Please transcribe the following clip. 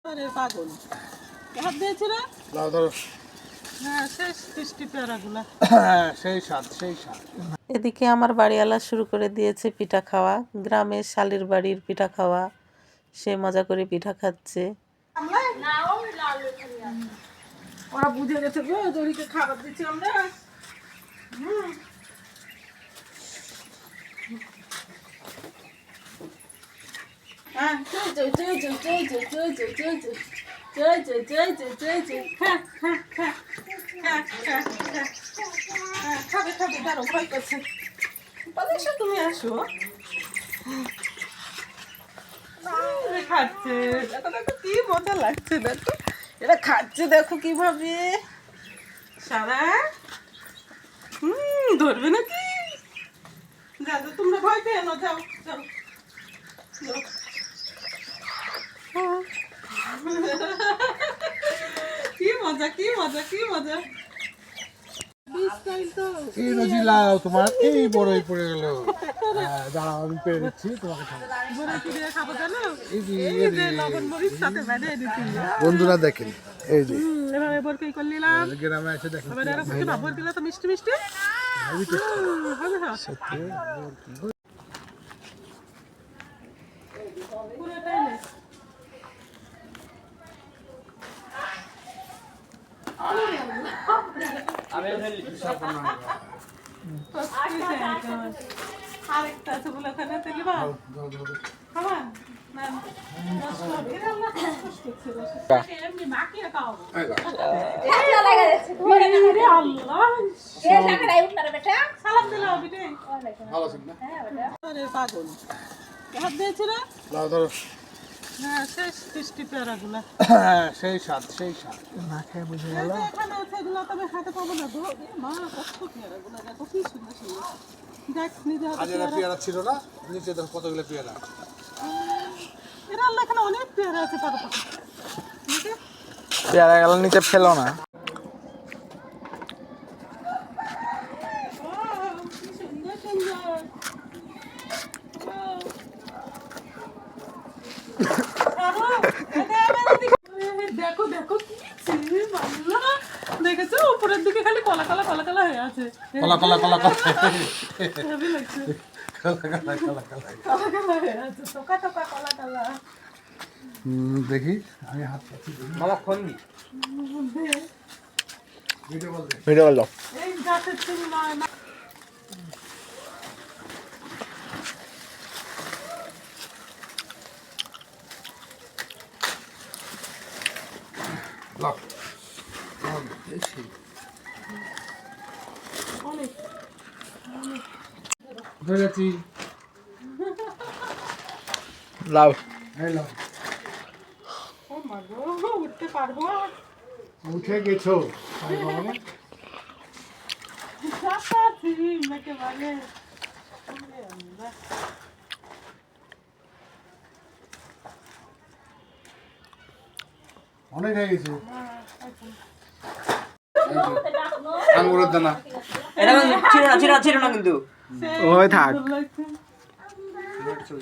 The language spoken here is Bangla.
আরে পাগল হাত দিয়েছি না লাও ধরো। হ্যাঁ শেষ মিষ্টি পেয়ারাগুলা সেই স্বাদ সেই স্বাদ। এদিকে আমার বাড়িওয়ালা শুরু করে দিয়েছে পিঠা খাওয়া। গ্রামের শালির বাড়ির পিঠা খাওয়া, সে মজা করে পিঠা খাচ্ছে। ওরা বুঝে গেছে গো দড়িকে খাবার দিচ্ছি আমরা। হ্যাঁ খাবে খাবে দাঁড়ো ভয় করছে এসো তুমি আসো খাচ্ছে দেখো দেখো কি মজা লাগছে দেখো এটা খাচ্ছে দেখো কিভাবে সারা ধরবে নাকি যা যা তোমরা ভয় পেয়ে না যাও যাও যাও। কি মজা কি মজা কি মজা এই নজি লাও তোমার এই বড়ই পড়ে গেল। দাঁড়াও আমি পেরে দিচ্ছি তোমাকে খাবো। বড় কি দিয়ে খাবো জানো এই যে এই যে লবণ মরিচ সাথে বেঁধে দিচ্ছি বন্ধুরা দেখেন এই যে এভাবে বরকে করে নিলাম গ্রামে এসে দেখেন এবার এরকম একটু ভাবর দিলে তো মিষ্টি মিষ্টি হবে হ্যাঁ সত্যি পুরোটাই নে আরেকটা আছে বলে ওখানে তেলি বা খাবা না নষ্ট হবে এটা আল্লাহ কষ্ট করছে এমনি মাখিয়ে খাও ঠান্ডা লাগা যাচ্ছে তোমার রে আল্লাহ এ সামনে রাই উঠনা রে বেটা সালাম দিলাম বিটে ভালো আছেন না? হ্যাঁ বেটা আরে পাগল হাত দিয়েছি না লাও ধরো। হ্যাঁ শেষ মিষ্টি পেয়ারাগুলা সেই স্বাদ সেই স্বাদ। না খেয়ে বুঝে গেল। এখানে আছে এগুলো তবে হাতে পাবো না গো এ মা কত পেয়ারাগুলো দেখো কি সুন্দর সুন্দর দেখ নিজে হাতে হাজারা পেয়ারা ছিল না নিচে দেখো কতগুলো পেয়ারা। এরা আল্লাহ এখানে অনেক পেয়ারা আছে পাকা পাকা নিচে পেয়ারা গেল নিচে ফেলো না। কি সুন্দর সুন্দর দেখো দেখো দেখেছো উপরের দিকে খালি কলা কলা কলা কলা হয়ে আছে কলা কলা কলা কলা হেভি লাগছে কলা কলা কলা কলা। কলা কলা হয়ে আছে টোকা টোকা কলা কলা দেখি আমি হাত পাচ্ছি মামা phone the video ball they. Video call দাও। এই গাছের তুমি নয় না লাও অনেক ধরেছি লাও। এই লাও ও মা গো উঠতে পারবো উঠে গেছো যাচ্ছি মেকে বাগে অনেক হয়ে গেছে আঙুরের দানা এটা ছিল না ছিল না ছিল না কিন্তু ওই থাক। লাগছে